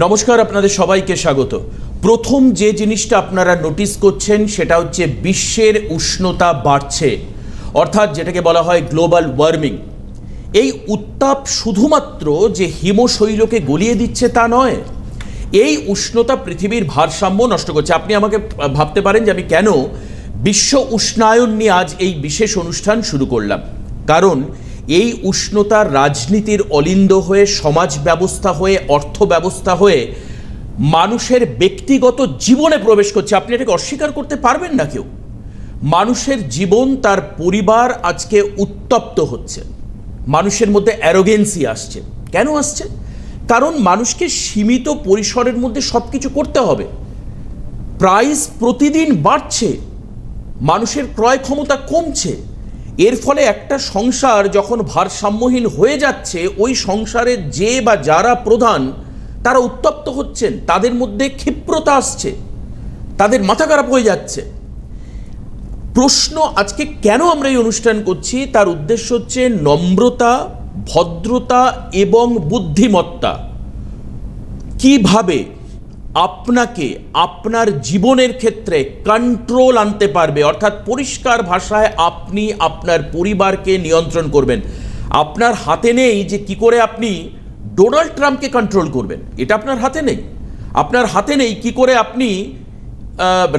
নমস্কার, আপনাদের সবাইকে স্বাগত। প্রথম যে জিনিসটা আপনারা নোটিস করছেন সেটা হচ্ছে বিশ্বের উষ্ণতা বাড়ছে, অর্থাৎ যেটাকে বলা হয় গ্লোবাল ওয়ার্মিং। এই উত্তাপ শুধুমাত্র যে হিমশৈলকে গলিয়ে দিচ্ছে তা নয়, এই উষ্ণতা পৃথিবীর ভারসাম্য নষ্ট করছে। আপনি আমাকে ভাবতে পারেন যে আমি কেন বিশ্ব উষ্ণায়ন নিয়ে আজ এই বিশেষ অনুষ্ঠান শুরু করলাম। কারণ এই উষ্ণতা রাজনীতির অলিন্দ হয়ে, সমাজ ব্যবস্থা হয়ে, অর্থ ব্যবস্থা হয়ে মানুষের ব্যক্তিগত জীবনে প্রবেশ করছে। আপনি এটাকে অস্বীকার করতে পারবেন না কেউ। মানুষের জীবন, তার পরিবার আজকে উত্তপ্ত হচ্ছে। মানুষের মধ্যে অ্যারোগেন্সি আসছে। কেন আসছে? কারণ মানুষকে সীমিত পরিসরের মধ্যে সব কিছু করতে হবে। প্রাইস প্রতিদিন বাড়ছে, মানুষের ক্রয় ক্ষমতা কমছে। এর ফলে একটা সংসার যখন ভারসাম্যহীন হয়ে যাচ্ছে, ওই সংসারের যে বা যারা প্রধান তারা উত্তপ্ত হচ্ছেন, তাদের মধ্যে ক্ষিপ্রতা আসছে, তাদের মাথা খারাপ হয়ে যাচ্ছে। প্রশ্ন আজকে কেন আমরা এই অনুষ্ঠান করছি, তার উদ্দেশ্য হচ্ছে নম্রতা, ভদ্রতা এবং বুদ্ধিমত্তা কিভাবে আপনাকে আপনার জীবনের ক্ষেত্রে কন্ট্রোল আনতে পারবে। অর্থাৎ পরিষ্কার ভাষায় আপনি আপনার পরিবারকে নিয়ন্ত্রণ করবেন। আপনার হাতে নেই যে কি করে আপনি ডোনাল্ড ট্রাম্পকে কন্ট্রোল করবেন, এটা আপনার হাতে নেই। আপনার হাতে নেই কি করে আপনি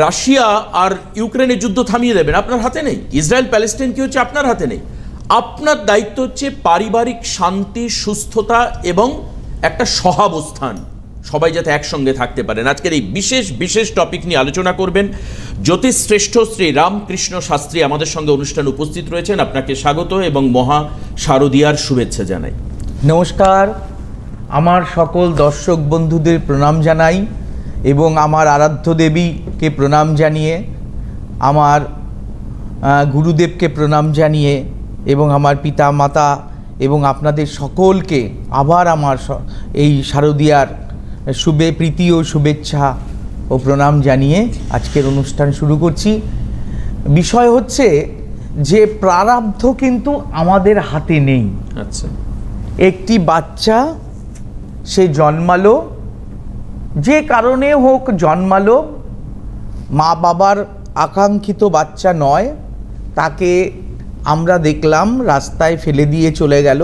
রাশিয়া আর ইউক্রেনের যুদ্ধ থামিয়ে দেবেন, আপনার হাতে নেই। ইসরায়েল প্যালেস্টাইন কি হচ্ছে, আপনার হাতে নেই। আপনার দায়িত্ব হচ্ছে পারিবারিক শান্তি, সুস্থতা এবং একটা সহাবস্থান, সবাই যাতে একসঙ্গে থাকতে পারেন। আজকের এই বিশেষ টপিক নিয়ে আলোচনা করবেন জ্যোতিষশ্রেষ্ঠ শ্রী রামকৃষ্ণ শাস্ত্রী আমাদের সঙ্গে অনুষ্ঠানে উপস্থিত রয়েছেন। আপনাকে স্বাগত এবং মহা শারদীয়ার শুভেচ্ছা জানাই। নমস্কার, আমার সকল দর্শক বন্ধুদের প্রণাম জানাই এবং আমার আরাধ্য দেবীকে প্রণাম জানিয়ে, আমার গুরুদেবকে প্রণাম জানিয়ে এবং আমার পিতা মাতা এবং আপনাদের সকলকে আবার আমার এই শারদীয়ার প্রীতি ও শুভেচ্ছা ও প্রণাম জানিয়ে আজকের অনুষ্ঠান শুরু করছি। বিষয় হচ্ছে যে প্রারব্ধ কিন্তু আমাদের হাতে নেই। আচ্ছা, একটি বাচ্চা সে জন্মালো, যে কারণে হোক জন্মালো, মা বাবার আকাঙ্ক্ষিত বাচ্চা নয়, তাকে আমরা দেখলাম রাস্তায় ফেলে দিয়ে চলে গেল।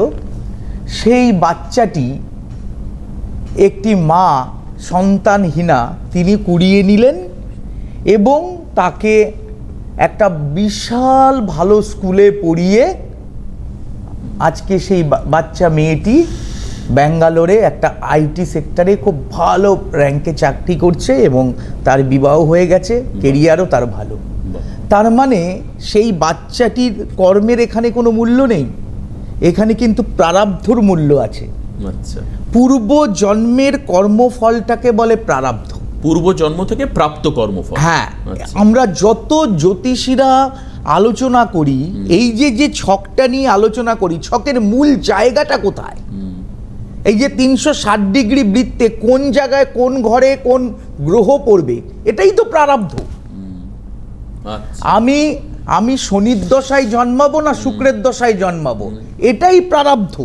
সেই বাচ্চাটি একটি মা সন্তানহীনা তিনি কুড়িয়ে নিলেন এবং তাকে একটা বিশাল ভালো স্কুলে পড়িয়ে আজকে সেই বাচ্চা মেয়েটি ব্যাঙ্গালোরে একটা আইটি সেক্টরে খুব ভালো র্যাঙ্কে চাকরি করছে এবং তার বিবাহ হয়ে গেছে, কেরিয়ারও তার ভালো। তার মানে সেই বাচ্চাটির কর্মের এখানে কোনো মূল্য নেই, এখানে কিন্তু প্রারব্ধর মূল্য আছে। আচ্ছা, পূর্ব জন্মের কর্মফলটাকে বলে প্রারব্ধ, পূর্ব জন্ম থেকে প্রাপ্ত কর্মফল। হ্যাঁ, আমরা যত জ্যোতিষীরা আলোচনা করি, এই যে ছকটা নিয়ে আলোচনা করি, ছকের মূল জায়গাটা কোথায়? এই যে 360 ডিগ্রি বৃত্তে কোন জায়গায় কোন ঘরে কোন গ্রহ পড়বে, এটাই তো প্রারব্ধ। আমি শনির দশায় জন্মাবো না শুক্রের দশায় জন্মাবো, এটাই প্রারব্ধ।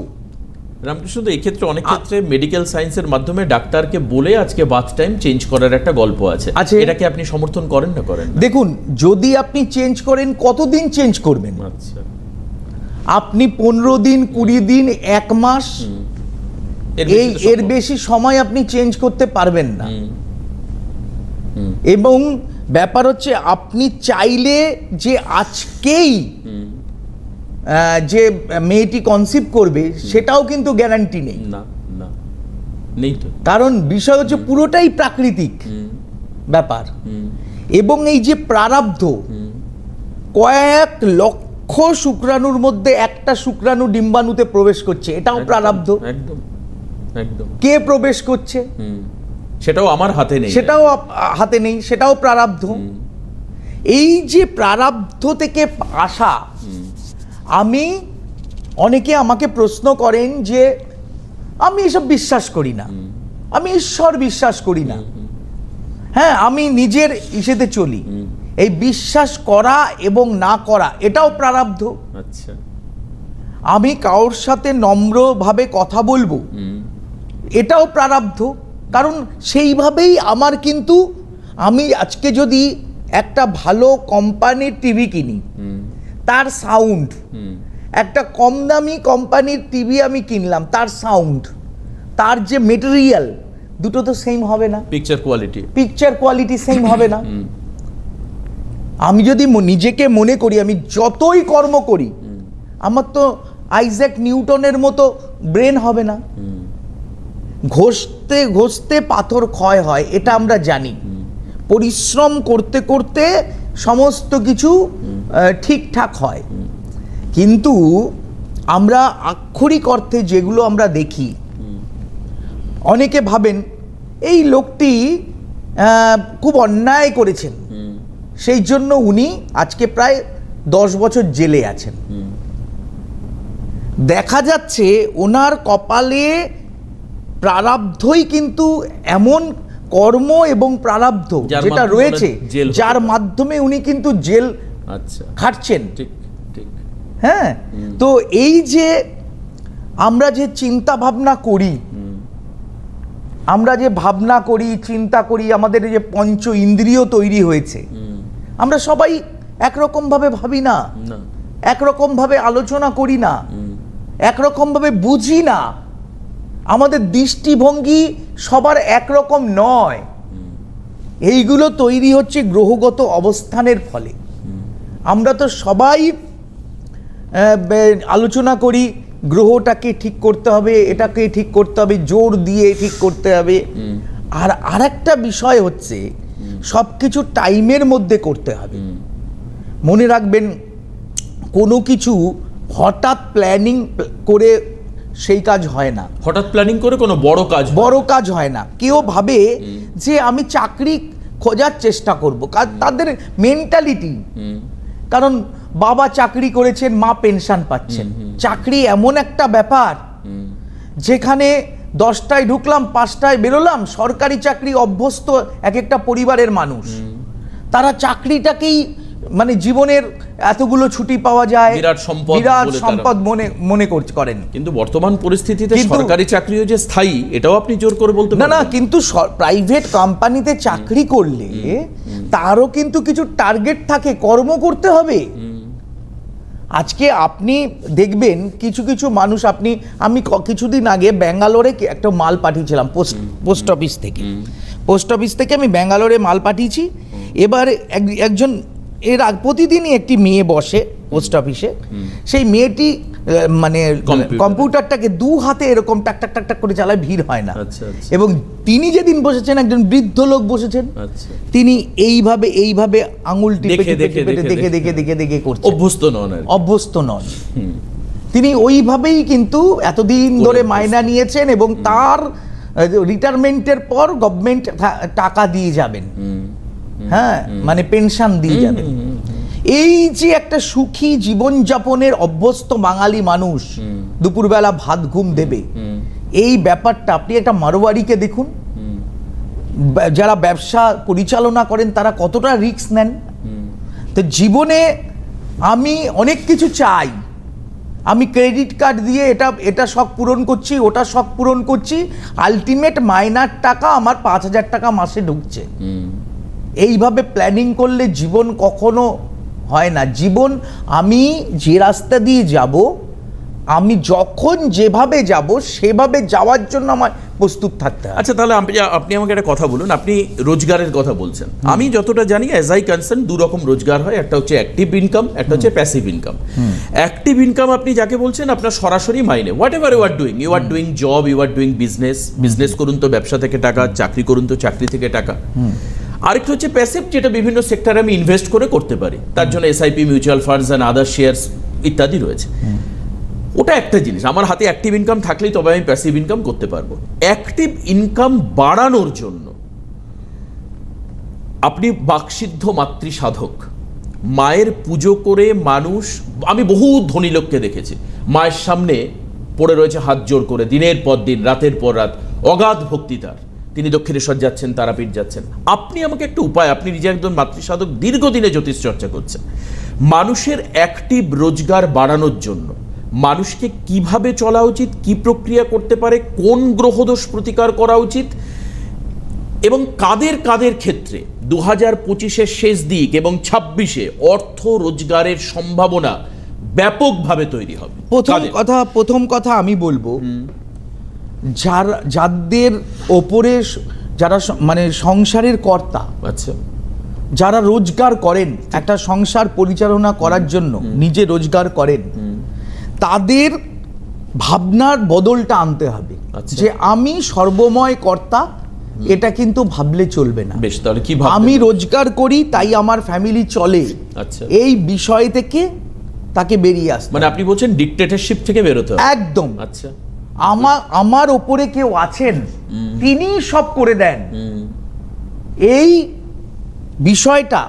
রামকৃষ্ণ, তো এই ক্ষেত্রে অনেক ক্ষেত্রে মেডিকেল সায়েন্সের মাধ্যমে ডাক্তারকে বলে আজকে বার্থ টাইম চেঞ্জ করার একটা গল্প আছে। এটাকে আপনি সমর্থন করেন না করেন? দেখুন, যদি আপনি চেঞ্জ করেন, কতদিন চেঞ্জ করবেন? আচ্ছা, আপনি 15 দিন, 20 দিন, 1 মাস, এর বেশি সময় আপনি চেঞ্জ করতে পারবেন না। এবং ব্যাপার হচ্ছে আপনি চাইলে যে আজকেই যে মেয়েটি কনসিভ করবে সেটাও কিন্তু গ্যারান্টি নেই। না, না, নেই তো। কারণ বিষয় হচ্ছে পুরোটাই প্রাকৃতিক ব্যাপার। এবং এই যে প্রারব্ধ, কয়েক লক্ষ শুক্রাণুর মধ্যে একটা শুক্রাণু ডিম্বাণুতে প্রবেশ করছে, এটাও প্রারব্ধ। একদম একদম। কে প্রবেশ করছে সেটাও আমার হাতে নেই, সেটাও হাতে নেই, সেটাও প্রারব্ধ। এই যে প্রারব্ধ থেকে আসা, অনেকে আমাকে প্রশ্ন করেন যে আমি এসব বিশ্বাস করি না, আমি ঈশ্বর বিশ্বাস করি না। হ্যাঁ, আমি নিজের ইসেতে চলি। এই বিশ্বাস করা এবং না করা এটাও প্রারব্ধ। আচ্ছা, আমি কারোর সাথে নম্রভাবে কথা বলবো, এটাও প্রারব্ধ। কারণ সেইভাবেই আমার কিন্তু, আমি আজকে যদি একটা ভালো কোম্পানির টিভি কিনি, তার সাউন্ড, একটা কম দামি কোম্পানির টিভি আমি কিনলাম, তার সাউন্ড, তার যে মেটেরিয়াল, দুটো তো সেম হবে না। পিকচার কোয়ালিটি সেম হবে না। আমি যদি নিজেকে মনে করি আমি যতই কর্ম করি, আমার তো আইজ্যাক নিউটনের মতো ব্রেন হবে না। ঘষতে ঘষতে পাথর ক্ষয় হয়, এটা আমরা জানি। পরিশ্রম করতে করতে সমস্ত কিছু ঠিকঠাক হয়। কিন্তু আমরা আক্ষরিক অর্থে যেগুলো আমরা দেখি, অনেকে ভাবেন এই লোকটি খুব অন্যায় করেছেন, সেই জন্য উনি আজকে প্রায় 10 বছর জেলে আছেন। দেখা যাচ্ছে ওনার কপালে প্রারব্ধই কিন্তু এমন কর্ম এবং প্রারব্ধ যেটা রয়েছে, যার মাধ্যমে উনি কিন্তু জেল খাটছেন। হ্যাঁ, তো এই যে আমরা যে চিন্তা ভাবনা করি, আমরা যে ভাবনা করি, চিন্তা করি, আমাদের যে পঞ্চ ইন্দ্রিয় তৈরি হয়েছে, আমরা সবাই একরকম ভাবে ভাবি না, একরকম ভাবে আলোচনা করি না, একরকম ভাবে বুঝি না। আমাদের দৃষ্টিভঙ্গি সবার একরকম নয়। এইগুলো তৈরি হচ্ছে গ্রহগত অবস্থানের ফলে। আমরা তো সবাই আলোচনা করি, গ্রহটাকে ঠিক করতে হবে, এটাকে ঠিক করতে হবে, জোর দিয়ে ঠিক করতে হবে। আর আরেকটা বিষয় হচ্ছে সবকিছু টাইমের মধ্যে করতে হবে। মনে রাখবেন, কোনো কিছু হঠাৎ প্ল্যানিং করে সেই কাজ হয় না। হঠাৎ প্ল্যানিং করে কোনো বড় কাজ হয় না। কেউ ভাবে যে আমি চাকরি খোঁজার চেষ্টা করব, তাদের মেন্টালিটি। কারণ বাবা চাকরি করেছেন, মা পেনশন পাচ্ছেন। চাকরি এমন একটা ব্যাপার যেখানে 10টায় ঢুকলাম, 5টায় বেরোলাম। সরকারি চাকরি অভ্যস্ত এক একটা পরিবারের মানুষ, তারা চাকরিটাকেই মানে জীবনের এতগুলো ছুটি পাওয়া যায়, বিরাট সম্পদ মনে করেন। কিন্তু বর্তমান পরিস্থিতিতে সরকারি চাকরিও যে স্থায়ী, এটাও আপনি জোর করে বলতে পারেন না। কিন্তু প্রাইভেট কোম্পানিতে চাকরি করলে তারও কিন্তু কিছু টার্গেট থাকে, কর্ম করতে হবে। আজকে আপনি দেখবেন কিছু কিছু মানুষ, আমি কিছুদিন আগে ব্যাঙ্গালোরে একটা মাল পাঠিয়েছিলাম পোস্ট অফিস থেকে আমি ব্যাঙ্গালোরে মাল পাঠিয়েছি। এবার একজন প্রতিদিনই একটি মেয়ে বসে পোস্ট অফিসে। সেই মেয়েটি মানে কম্পিউটারটাকে 2 হাতে এরকম টাক টাক টাক টাক করে চালায়, ভিড় হয় না। এবং তিনি যেদিন বসেছেন, একজন বৃদ্ধ লোক বসেছেন, তিনি এইভাবে আঙুল টিপে দেখে করছেন। অভ্যস্ত নন। তিনি ওইভাবেই কিন্তু এতদিন ধরে মাইনা নিয়েছেন এবং তার রিটায়ারমেন্টের পর গভর্নমেন্ট টাকা দিয়ে যাবেন। হ্যাঁ, মানে পেনশন দিয়ে যাবেন। এই যে একটা সুখী জীবনযাপনের অভ্যস্ত বাঙালি মানুষ দুপুরবেলা ভাত ঘুম দেবে, এই ব্যাপারটা আপনি একটা মারোয়ারিকে দেখুন, যারা ব্যবসা পরিচালনা করেন তারা কতটা রিস্ক নেন। তো জীবনে আমি অনেক কিছু চাই, আমি ক্রেডিট কার্ড দিয়ে এটা শখ পূরণ করছি, ওটা শখ পূরণ করছি, আলটিমেট মাইনার টাকা আমার 5,000 টাকা মাসে ঢুকছে। এইভাবে প্ল্যানিং করলে জীবন কখনো হয় না। জীবন আমি যে রাস্তা দিয়ে যাব, আমি যখন যেভাবে যাব সেভাবে যাওয়ার জন্য আমার প্রস্তুত থাকতে হবে। আচ্ছা, তাহলে আপনি আমাকে একটা কথা বলুন। আপনি রোজগারের কথা বলছেন। আমি যতটা জানি, অ্যাজ আই কনসার্ন, 2 রকম রোজগার হয়। একটা হচ্ছে অ্যাক্টিভ ইনকাম, একটা হচ্ছে প্যাসিভ ইনকাম। অ্যাক্টিভ ইনকাম আপনি যাকে বলছেন, আপনার সরাসরি মাইনে, whatever you are doing job, you are doing business করুন তো ব্যবসা থেকে টাকা, চাকরি করুন তো চাকরি থেকে টাকা। আরেকটা হচ্ছে প্যাসিভ, যেটা বিভিন্ন সেক্টরে আমি ইনভেস্ট করতে পারি। তার জন্য SIP, mutual funds and other shares ইত্যাদি রয়েছে। ওটা একটা জিনিস। আমার হাতে অ্যাক্টিভ ইনকাম থাকলেই তবে আমি প্যাসিভ ইনকাম করতে পারবো। অ্যাক্টিভ ইনকাম বাড়ানোর জন্য আপনি বাকসিদ্ধ মাতৃ সাধক, মায়ের পুজো করে মানুষ, আমি বহু ধনী লোককে দেখেছি মায়ের সামনে পড়ে রয়েছে হাত জোর করে, দিনের পর দিন, রাতের পর রাত, অগাধ ভক্তি তার। তিনি দক্ষিণেশ্বর যাচ্ছেন, তারাপীঠ যাচ্ছেন। আপনি আমাকে একটা উপায়, আপনি নিজে একজন মাতৃসাধক, দীর্ঘদিনে জ্যোতিষ চর্চা করছেন, মানুষের অ্যাক্টিভ রোজগার বাড়ানোর জন্য মানুষকে কিভাবে চলা উচিত, কি প্রক্রিয়া করতে পারে, কোন গ্রহদোষ প্রতিকার করা উচিত, এবং কাদের কাদের ক্ষেত্রে 2025-এর শেষ দিক এবং 26-এ অর্থ রোজগারের সম্ভাবনা ব্যাপকভাবে তৈরি হবে? প্রথম কথা আমি বলবো, যাদের ওপরে যারা মানে সংসারের কর্তা, আচ্ছা, যারা রোজগার করেন, একটা সংসার পরিচালনা করার জন্য নিজে রোজগার করেন, তাদের ভাবনার বদলটা আনতে হবে। যে আমি সর্বময় কর্তা, এটা কিন্তু ভাবলে চলবে না। বেশ, তাহলে কি আমি রোজগার করি তাই আমার ফ্যামিলি চলে, আচ্ছা, এই বিষয় থেকে তাকে বেরিয়ে আসতে, মানে আপনি বলছেন ডিক্টেটরশিপ থেকে বেরোতে হবে। একদম। আচ্ছা, আমার ওপরে কেউ আছেন, তিনি সব করে দেন, এই বিষয়টা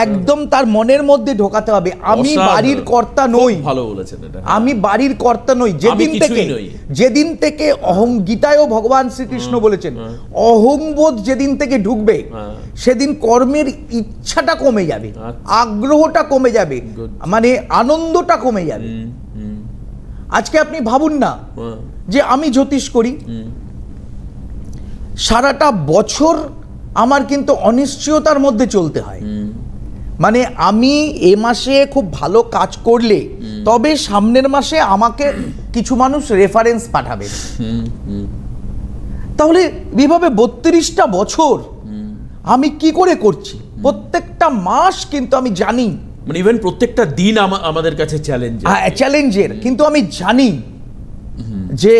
একদম তার মনের মধ্যে ঢোকাতে হবে। আমি বাড়ির কর্তা নই, ভালো বলেছেন এটা, আমি বাড়ির কর্তা নই। যেদিন থেকে গীতায়ও ভগবান শ্রীকৃষ্ণ বলেছেন, অহংবোধ যেদিন থেকে ঢুকবে, সেদিন কর্মের ইচ্ছাটা কমে যাবে, আগ্রহটা কমে যাবে, মানে আনন্দটা কমে যাবে। আজকে আপনি ভাবুন না যে আমি জ্যোতিষ করি, সারাটা বছর আমার কিন্তু অনিশ্চয়তার মধ্যে চলতে হয়। মানে আমি এ মাসে খুব ভালো কাজ করলে তবে সামনের মাসে আমাকে কিছু মানুষ রেফারেন্স পাঠাবে। তাহলে এইভাবে 32টা বছর আমি কি করে করছি? প্রত্যেকটা মাস কিন্তু আমি জানি, মানে ইভেন প্রত্যেকটা দিন আমাদের কাছে চ্যালেঞ্জের, কিন্তু আমি জানি যে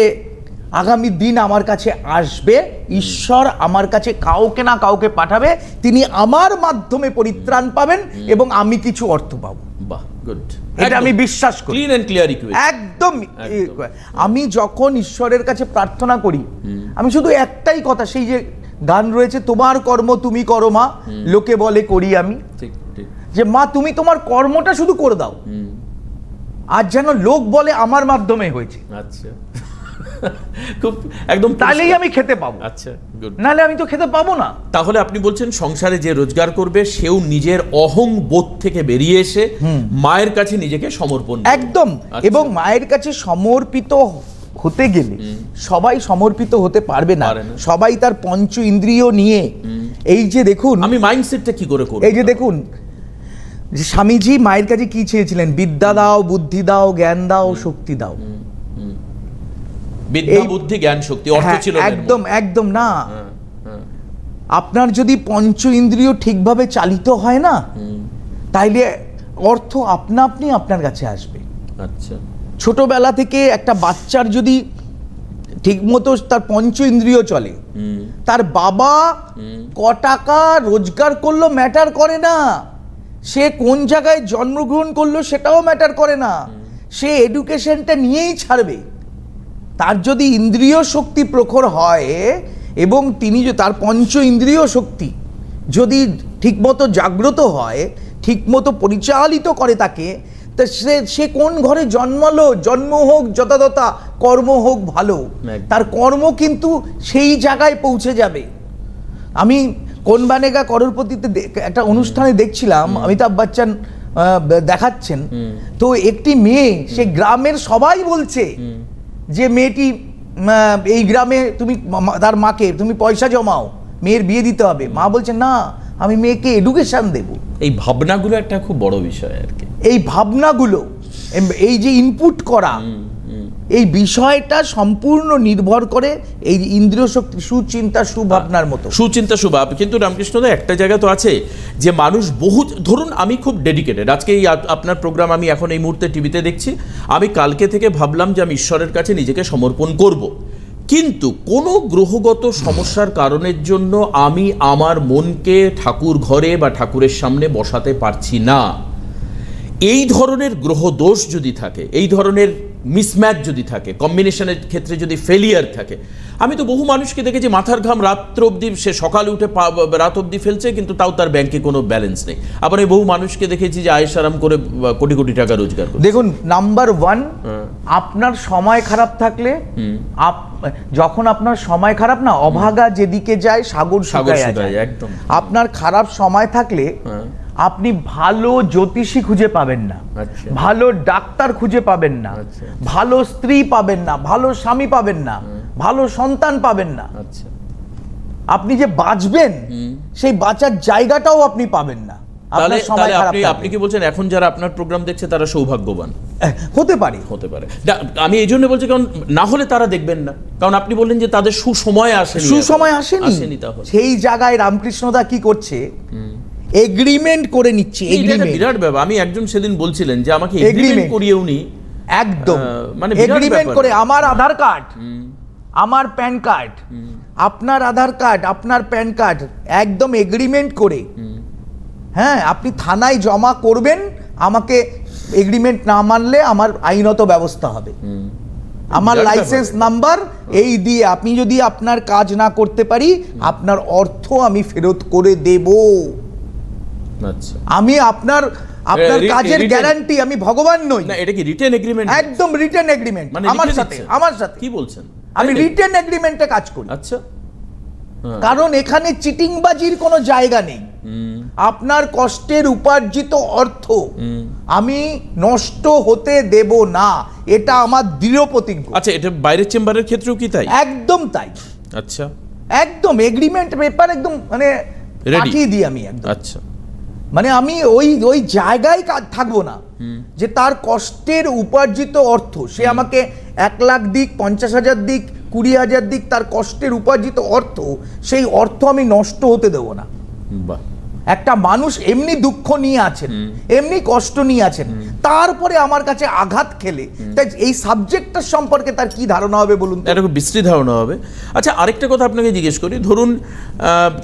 আগামী দিন আমার কাছে আসবে, ঈশ্বর আমার কাছে কাউকে না কাউকে পাঠাবে, তিনি আমার মাধ্যমে পরিত্রাণ পাবেন এবং আমি কিছু অর্থ পাবো। বাহ, গুড, এটা আমি বিশ্বাস করি। ক্লিন এন্ড ক্লিয়ার ইকুয়েশন, একদম। আমি যখন ঈশ্বরের কাছে প্রার্থনা করি, আমি শুধু একটাই কথা, সেই যে গান রয়েছে, তোমার কর্ম তুমি করো মা, লোকে বলে করি আমি, ঠিক ঠিক, যে মা তুমি তোমার কর্মটা শুধু করে দাও, আর যেন লোক বলে আমার মাধ্যমে হয়েছে। আচ্ছা, খুব একদম, তাহলেই আমি খেতে পাবো। আচ্ছা, গুড, নাহলে আমি তো খেতে পাবো না। তাহলে আপনি বলছেন সংসারে যে রোজগার করবে সেও নিজের অহং বোধ থেকে বেরিয়ে এসে মায়ের কাছে নিজেকে সমর্পণ, একদম। এবং মায়ের কাছে সমর্পিত হতে গেলে সবাই সমর্পিত হতে পারবে না, সবাই তার পঞ্চ ইন্দ্রিয় নিয়ে। এই যে দেখুন, আমি মাইন্ডসেটটা কি করে করব? এই যে দেখুন, যে স্বামীজি মায়ের কাছে কি চেয়েছিলেন? বিদ্যা দাও, বুদ্ধি দাও, জ্ঞান দাও, শক্তি দাও। বিদ্যা, বুদ্ধি, জ্ঞান, শক্তি, অর্থ ছিল একদম একদম না। আপনার যদি পঞ্চ ইন্দ্রিয় ঠিকভাবে চালিত হয় না, তাইলে অর্থ আপনা আপনি আপনার কাছে আসবে। আচ্ছা, ছোটবেলা থেকে একটা বাচ্চার যদি ঠিকমতো তার পঞ্চ ইন্দ্রিয় চলে, তার বাবা ক টাকা রোজগার করলো ম্যাটার করে না, সে কোন জায়গায় জন্মগ্রহণ করলো সেটাও ম্যাটার করে না, সে এডুকেশনটা নিয়েই ছাড়বে। তার যদি ইন্দ্রিয় শক্তি প্রখর হয় এবং তিনি তার পঞ্চ ইন্দ্রিয় শক্তি যদি ঠিকমতো জাগ্রত হয়, ঠিকমতো পরিচালিত করে তাকে, তা সে কোন ঘরে জন্মালো, জন্ম হোক যথাযথা, কর্ম হোক ভালো, তার কর্ম কিন্তু সেই জায়গায় পৌঁছে যাবে। আমি কোন বানেগা করোড়পতিতে একটা অনুষ্ঠানে দেখছিলাম, অমিতাভ বচ্চন দেখাচ্ছেন, তো একটি মেয়ে, সে গ্রামের সবাই বলছে যে মেয়েটি এই গ্রামে, তুমি তার মাকে তুমি পয়সা জমাও, মেয়ের বিয়ে দিতে হবে। মা বলছে না, আমি মেয়েকে এডুকেশন দেব। এই ভাবনাগুলো একটা খুব বড় বিষয় আর কি। এই ভাবনাগুলো, এই যে ইনপুট করা, এই বিষয়টা সম্পূর্ণ নির্ভর করে এই ইন্দ্রিয় শক্তি, সুচিন্তা, সুভাবনার মতো। সুচিন্তা, সুভাব। কিন্তু রামকৃষ্ণদা একটা জায়গা তো আছে যে মানুষ বহু, ধরুন আমি খুব ডেডিকেটেড, আজকে এই আপনার প্রোগ্রাম আমি এখন এই মুহূর্তে টিভিতে দেখছি, আমি কালকে থেকে ভাবলাম যে আমি ঈশ্বরের কাছে নিজেকে সমর্পণ করব, কিন্তু কোনো গ্রহগত সমস্যার কারণের জন্য আমি আমার মনকে ঠাকুর ঘরে বা ঠাকুরের সামনে বসাতে পারছি না। এই ধরনের গ্রহ দোষ যদি থাকে, এই ধরনের মিসম্যাচ যদি থাকে, কম্বিনেশনের ক্ষেত্রে যদি ফেলিয়ার থাকে, আমি তো বহু মানুষকে দেখেছি মাথার ঘাম রাত্র অবধি, সে সকালে উঠে রাত অবধি ফেলছে, কিন্তু তাও তার ব্যাংকে কোনো ব্যালেন্স নেই। আবার এই বহু মানুষকে দেখেছি যে আয়েশ আরাম করে কোটি কোটি টাকা রোজগার করে। দেখুন, নাম্বার 1, আপনার সময় খারাপ থাকলে, যখন আপনার সময় খারাপ না, অভাগা যেদিকে যায় সাগর শুকায় যায়। একদম। আপনার খারাপ সময় থাকলে আপনি ভালো জ্যোতিষী খুঁজে পাবেন না, ভালো ডাক্তার খুঁজে পাবেন না, ভালো স্ত্রী পাবেন না, ভালো স্বামী পাবেন না, ভালো সন্তান পাবেন না। আপনি যে বাঁচবেন সেই বাঁচার জায়গাটাও আপনি পাবেন না। তাহলে আপনার সময় খারাপ থাকবে। আপনি কি বলছেন এখন যারা আপনার প্রোগ্রাম দেখছে তারা সৌভাগ্যবান? হতে পারে। আমি এই জন্য বলছি, কারণ না হলে তারা দেখবেন না, কারণ আপনি বললেন যে তাদের সুসময় আসেনি। সেই জায়গায় রামকৃষ্ণদা কি করছে, এগ্রিমেন্ট করে নিচ্ছে। বিরাট ব্যাপার। আমি একজন সেদিন বলছিলেন যে আমাকে এগ্রিমেন্ট করিয়ে উনি একদম মানে এগ্রিমেন্ট করে, আমার আধার কার্ড, আমার প্যান কার্ড, আপনার আধার কার্ড, আপনার প্যান কার্ড একদম এগ্রিমেন্ট করে, হ্যাঁ আপনি থানায় জমা করবেন, আমাকে এগ্রিমেন্ট না মানলে আমার আইনত ব্যবস্থা হবে, আমার লাইসেন্স নাম্বার এই দিয়ে, আপনি যদি আপনার কাজ না করতে পারি আপনার অর্থ আমি ফেরত করে দেব। আচ্ছা, আমি আপনার কাজের গ্যারান্টি, আমি ভগবান নই। না, এটা কি রিটেন এগ্রিমেন্ট? একদম রিটেন এগ্রিমেন্ট। মানে আমার সাথে কি বলছেন? আমি রিটেন এগ্রিমেন্টে কাজ করি। আচ্ছা, কারণ এখানে চিটিংবাজির কোনো জায়গা নেই। আপনার কষ্টের উপার্জিত অর্থ আমি নষ্ট হতে দেব না, এটা আমার দৃঢ় প্রতিজ্ঞা। আচ্ছা, এটা বাইরের চেম্বারের ক্ষেত্রেও কি তাই? একদম তাই। আচ্ছা, একদম এগ্রিমেন্ট পেপার একদম মানে পাঠিয়ে দিই আমি একদম। আচ্ছা, মানে আমি ওই জায়গায় থাকবো না যে তার কষ্টের উপার্জিত অর্থ সে আমাকে 1 লাখ দিক, 50,000 দিক, 20,000 দিক, তার কষ্টের উপার্জিত অর্থ, সেই অর্থ আমি নষ্ট হতে দেব না। বাহ। একটা মানুষ এমনি দুঃখ নিয়ে আছেন, এমনি কষ্ট নিয়ে আছেন, তারপরে আমার কাছে আঘাত খেলে তাই এই সাবজেক্টটার সম্পর্কে তার কি ধারণা হবে বলুন? এটা খুব বিশ্রী ধারণা হবে। আচ্ছা, আরেকটা কথা আপনাকে জিজ্ঞেস করি, ধরুন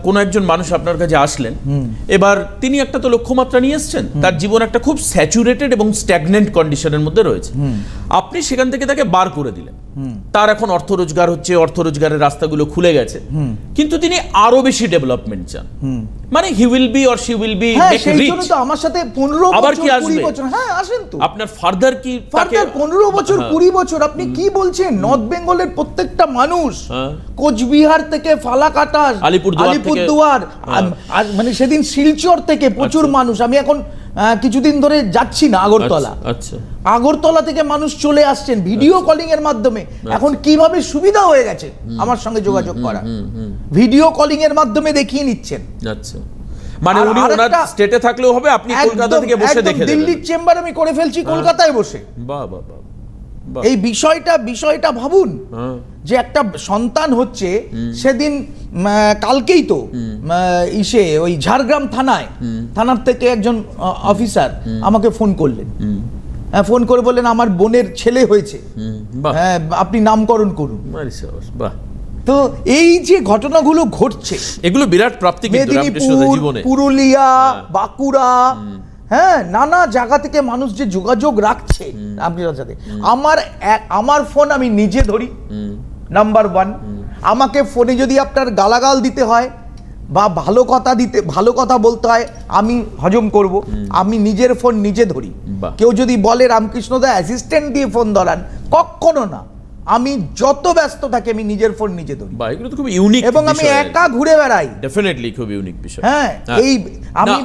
কোন একজন মানুষ আপনার কাছে আসলেন, এবার তিনি একটা তো লক্ষ্যমাত্রা নিয়ে এসছেন, তার জীবন একটা খুব স্যাচুরেটেড এবং স্ট্যাগনেন্ট কন্ডিশনের মধ্যে রয়েছে, আপনি সেখান থেকে তাকে বার করে দিলেন, তার এখন অর্থ রোজগার হচ্ছে, অর্থ রোজগারের রাস্তাগুলো খুলে গেছে, কিন্তু তিনি আরো বেশি ডেভেলপমেন্ট চান, মানে he will be or she will be make rich. তো আমার সাথে 15 আবার কি বছর আসবে? 20 বছর, হ্যাঁ আসেন তো। আপনার ফার্দার কি? ফার্দার 15 বছর 20 বছর আপনি কি বলছেন? নর্থ বেঙ্গলের প্রত্যেকটা মানুষ, কোচবিহার থেকে ফালাকাটা, আলিপুরদুয়ার, মানে সেদিন শিলচর থেকে প্রচুর মানুষ, আমি এখন কিছুদিন ধরে যাচ্ছি না আগরতলা, আচ্ছা, আগরতলা থেকে মানুষ চলে আসছেন ভিডিও কলিং এর মাধ্যমে। এখন কিভাবে সুবিধা হয়ে গেছে আমার সঙ্গে যোগাযোগ করা, ভিডিও কলিং এর মাধ্যমে দেখিয়ে নিচ্ছেন। আচ্ছা, মানে উনি ওনার স্টেটে থাকলেও হবে, আপনি কলকাতা থেকে বসে দেখে দেবেন। দিল্লির চেম্বার আমি করে ফেলছি কলকাতায় বসে। বাহ বাহ বাহ। এই বিষয়টা ভাবুন যে একটা সন্তান হচ্ছে, সেদিন কালকেই তো ওই ঝাড়গ্রাম থানার থেকে একজন অফিসার আমাকে ফোন করলেন, ফোন করে বললেন আমার বোনের ছেলে হয়েছে, হ্যাঁ আপনি নামকরণ করুন। বাহ। তো এই যে ঘটনাগুলো ঘটছে, এগুলো বিরাট প্রাপ্তি কিন্তু রামকৃষ্ণদের জীবনে। পুরুলিয়া, বাঁকুড়া, হ্যাঁ নানা জায়গা থেকে মানুষ যে যোগাযোগ রাখছে আপনার সাথে। আমার ফোন আমি নিজে ধরি, নাম্বার 1। আমাকে ফোনে যদি আপনার গালাগাল দিতে হয় বা ভালো কথা বলতে হয়, আমি হজম করব, আমি নিজের ফোন নিজে ধরি। কেউ যদি বলে রামকৃষ্ণদা অ্যাসিস্ট্যান্ট দিয়ে ফোন ধরান, কখনো না, আমি যত ব্যস্ত থাকি আমি নিজের ফোন নিজে ধরি। এগুলো তো খুব ইউনিক, এবং আমি একা ঘুরে বেড়াই। ডেফিনেটলি খুব ইউনিক বিষয়। হ্যাঁ, এই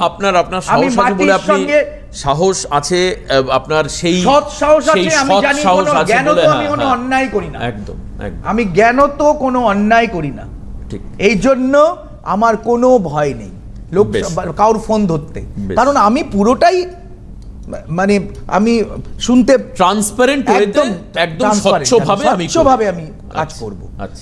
আপনার সাহস আছে বলে আপনি সাহস আছে, আপনার সেই সৎ সাহস আছে। আমি জানি জ্ঞানত আমি কোনো অন্যায় করি না, একদম আমি জ্ঞানত কোনো অন্যায় করি না, ঠিক। এই জন্য আমার কোনো ভয় নেই কারোর ফোন ধরতে, কারণ আমি পুরোটাই মানে আমি শুনতে ট্রান্সপারেন্ট, একদম স্বচ্ছভাবে আমি কাজ করব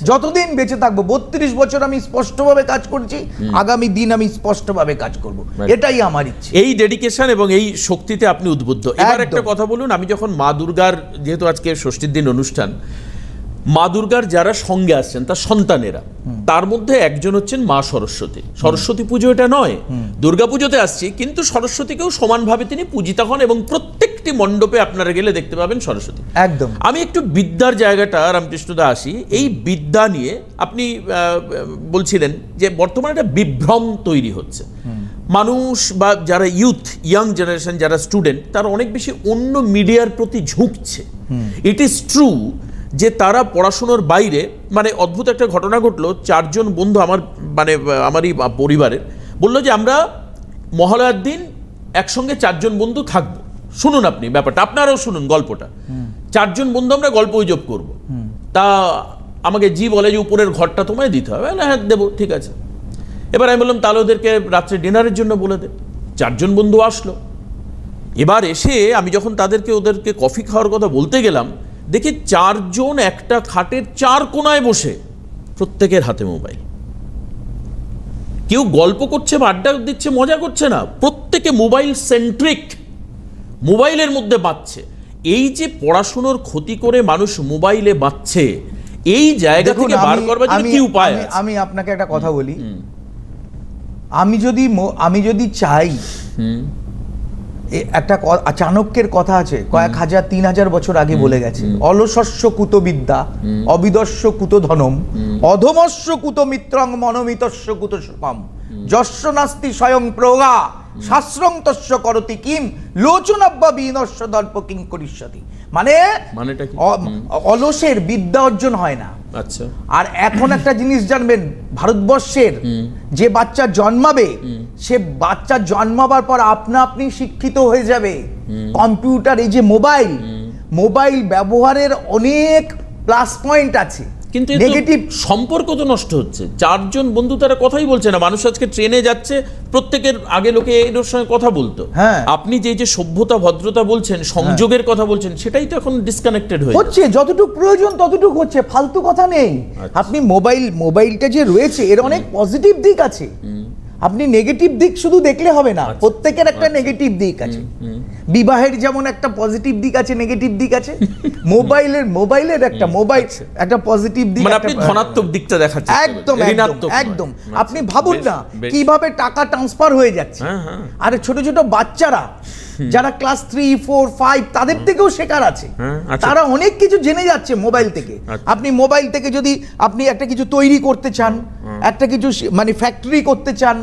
যতদিন বেঁচে থাকবো। 32 বছর আমি স্পষ্টভাবে কাজ করছি, আগামী দিন আমি স্পষ্টভাবে কাজ করব, এটাই আমার ইচ্ছে। এই ডেডিকেশন এবং এই শক্তিতে আপনি উদ্বুদ্ধ। এবার একটা কথা বলুন, আমি যখন মা দুর্গার, যেহেতু আজকে ষষ্ঠীর দিন অনুষ্ঠান, মা দুর্গার যারা সঙ্গে আসছেন তার সন্তানেরা, তার মধ্যে একজন হচ্ছেন মা সরস্বতী। সরস্বতী পুজো এটা নয়, দুর্গা পুজোতে আসছি, কিন্তু সরস্বতীকেও সমানভাবে তিনি পূজিতা হন, এবং প্রত্যেকটি মণ্ডপে আপনারা গেলে দেখতে পাবেন সরস্বতী। একদম। আমি একটু বিদ্যার জায়গাটা রামকৃষ্ণদা আসি। এই বিদ্যা নিয়ে আপনি বলছিলেন যে বর্তমানে একটা বিভ্রম তৈরি হচ্ছে, মানুষ বা যারা ইয়াং জেনারেশন, যারা স্টুডেন্ট, তারা অনেক বেশি অন্য মিডিয়ার প্রতি ঝুঁকছে। ইট ইজ ট্রু যে তারা পড়াশোনার বাইরে, মানে অদ্ভুত একটা ঘটনা ঘটলো, 4 জন বন্ধু আমারই পরিবারের বললো যে আমরা মহালয়ার দিন একসঙ্গে 4 জন বন্ধু থাকবো। শুনুন আপনি ব্যাপারটা, আপনারাও শুনুন গল্পটা। 4 জন বন্ধু আমরা গল্প গুজব করবো। তা আমাকে জি বলে যে উপরের ঘরটা তোমায় দিতে হবে, হ্যাঁ দেবো, ঠিক আছে। এবার আমি বললাম তাহলে ওদেরকে রাত্রে ডিনারের জন্য বলে দে। 4 জন বন্ধু আসলো। এবার এসে আমি যখন ওদেরকে কফি খাওয়ার কথা বলতে গেলাম, দেখি 4 জন একটা খাটের 4 কোনায় বসে, প্রত্যেকের হাতে মোবাইল। কেউ গল্প করছে বা আড্ডা দিচ্ছে, মজা করছে না, প্রত্যেকে মোবাইল সেন্ট্রিক, মোবাইলের মধ্যে বাঁচছে। এই যে পড়াশুনোর ক্ষতি করে মানুষ মোবাইলে বাঁচছে, এই জায়গা থেকে বার করবার জন্য কি উপায় আছে? আমি আপনাকে একটা কথা বলি, আমি যদি চাই, একটা চাণক্যের কথা আছে, কয়েক হাজার 3000 বছর আগে বলে গেছে, অলসস্য কুত বিদ্যা, অবিদস্য কুত ধনম, অধমস্য কুত মিত্রং, মনোমিতস্য কুত সুখম, যস্য নাস্তি স্বয়ং প্রগা শাস্ত্রং তস্য করতি কিম, লোচনাব্বা বিনস্য দর্প কিং করিষ্যতি। মানেটা কি? অলসের বিদ্যা অর্জন হয় না। আচ্ছা। আর এখন একটা জিনিস জানবেন, ভারতবর্ষের যে বাচ্চা জন্মাবে, সে বাচ্চা জন্মাবার পর আপনি শিক্ষিত হয়ে যাবে। কম্পিউটার, এই যে মোবাইল ব্যবহারের অনেক প্লাস পয়েন্ট আছে, কিন্তু নেগেটিভ সম্পর্ক তো নষ্ট হচ্ছে। 4 জন বন্ধু তারা কথাই বলছে না। মানুষ আজকে ট্রেনে যাচ্ছে, প্রত্যেকের আগে লোকে এর সঙ্গে কথা বলতো। হ্যাঁ, আপনি যে সভ্যতা ভদ্রতা বলছেন, সংযোগের কথা বলছেন, সেটাই তো এখন ডিসকানেক্টেড হচ্ছে। যতটুকু প্রয়োজন ততটুকু হচ্ছে, ফালতু কথা নেই। আপনি মোবাইলটা যে রয়েছে, এর অনেক পজিটিভ দিক আছে, আপনি নেগেটিভ দিক শুধু দেখলে হবে না। প্রত্যেকের একটা নেগেটিভ দিক আছে। বিবাহের যেমন একটা পজিটিভ দিক আছে, নেগেটিভ দিক আছে, মোবাইলের একটা পজিটিভ দিক, মানে আপনি ধনাত্মক দিকটা দেখাচ্ছেন। একদম। আপনি ভাবুন না কিভাবে টাকা ট্রান্সফার হয়ে যাচ্ছে। আর ছোট ছোট বাচ্চারা যারা ক্লাস 3, 4, 5, তাদের থেকেও শেখার আছে। তারা অনেক কিছু জেনে যাচ্ছে মোবাইল থেকে। আপনি মোবাইল থেকে যদি আপনি একটা কিছু তৈরি করতে চান, একটা কিছু ফ্যাক্টরি করতে চান,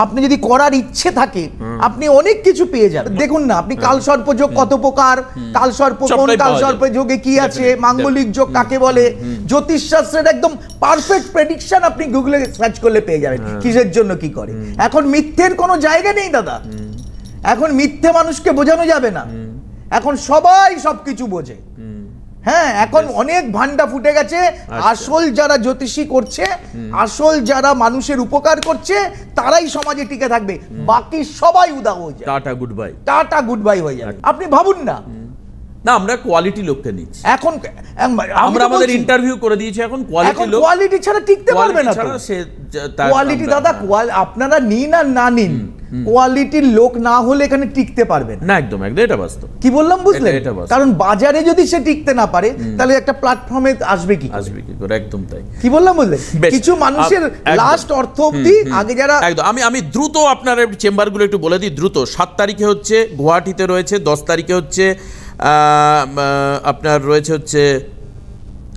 আপনি যদি করার ইচ্ছে থাকে, আপনি অনেক কিছু পেয়ে যাবেন। দেখুন না, আপনি কালসর্প যোগ কত প্রকার, কালসর্প কোন কালসর্প যোগে কি আছে, মাঙ্গলিক যোগ কাকে বলে, জ্যোতিষ শাস্ত্রের একদম পারফেক্ট প্রেডিকশন আপনি গুগলে সার্চ করলে পেয়ে যাবেন, কিসের জন্য কি করে। এখন মিথ্যের কোনো জায়গা নেই দাদা। এখন মিথ্যে মানুষকে বোঝানো যাবে না, এখন সবাই সবকিছু বোঝে। হ্যাঁ, এখন অনেক ভান্ডা ফুটে গেছে। আসল যারা জ্যোতিষী করছে, আসল যারা মানুষের উপকার করছে, তারাই সমাজে টিকে থাকবে, বাকি সবাই উদা হয়ে যাবে, টাটা গুড বাই হয়ে যাবে। আপনি ভাবুন না, আমরা কোয়ালিটি লোককে নিচ্ছি। এখন আমরা আমাদের ইন্টারভিউ করে দিয়েছি, এখন কোয়ালিটি ছাড়া টিকতে পারবে না। কোয়ালিটি দাদা, আপনারা নিন আর না নিন, কোয়ালিটির লোক না হলে এখানে টিকতে পারবেন না। একদম এটা বাস্তব। কি বললাম বুঝলেন? কারণ বাজারে যদি সে টিকতে না পারে, তাহলে একটা প্ল্যাটফর্মে আসবে কি করে? একদম তাই। কি বললাম বুঝলেন? কিছু মানুষের লাস্ট অর্থ অবধি আগে যারা একদম। আমি দ্রুত আপনার চেম্বারগুলো একটু বলে দিই দ্রুত। 7 তারিখে হচ্ছে গুয়াহাটিতে রয়েছে, 10 তারিখে হচ্ছে আপনার রয়েছে হচ্ছে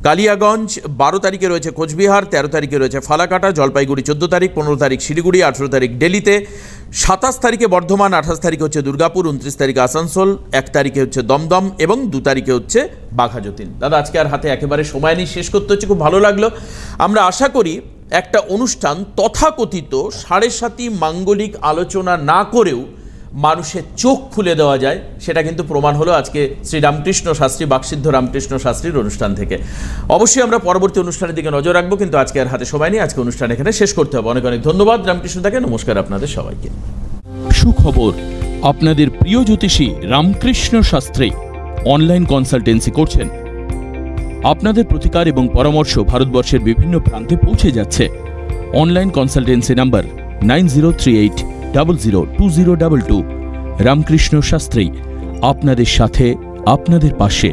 কালিয়াগঞ্জ, 12 তারিখে রয়েছে কোচবিহার, 13 তারিখে রয়েছে ফালাকাটা, জলপাইগুড়ি 14 তারিখ, 15 তারিখ শিলিগুড়ি, 18 তারিখ দিল্লিতে, 27 তারিখে বর্ধমান, 28 তারিখে হচ্ছে দুর্গাপুর, 29 তারিখে আসানসোল, 1 তারিখে হচ্ছে দমদম এবং 2 তারিখে হচ্ছে বাঘাযতীন। দাদা, আজকে আর হাতে একেবারে সময় নেই, শেষ করতে হচ্ছে। খুব ভালো লাগলো। আমরা আশা করি একটা অনুষ্ঠান তথাকথিত 7.5 মাঙ্গলিক আলোচনা না করেও মানুষের চোখ খুলে দেওয়া যায়, সেটা কিন্তু প্রমাণ হলো আজকে শ্রী রামকৃষ্ণ শাস্ত্রী, বাকসিদ্ধ রামকৃষ্ণ শাস্ত্রীর অনুষ্ঠান থেকে। অবশ্যই আমরা পরবর্তী অনুষ্ঠানের দিকে নজর রাখবো, কিন্তু আজকে আর হাতে সময় নেই। আজকে অনুষ্ঠান এখানে শেষ করতে হবে। অনেক অনেক ধন্যবাদ রামকৃষ্ণ দাকে। নমস্কার আপনাদের সবাইকে। সুখবর, আপনাদের প্রিয় জ্যোতিষী রামকৃষ্ণ শাস্ত্রী অনলাইন কনসালটেন্সি করছেন। আপনাদের প্রতিকার এবং পরামর্শ ভারতবর্ষের বিভিন্ন প্রান্তে পৌঁছে যাচ্ছে। Online consultancy number 9038002022। Ramakrishna Shastri, আপনাদের সাথে, আপনাদের পাশে।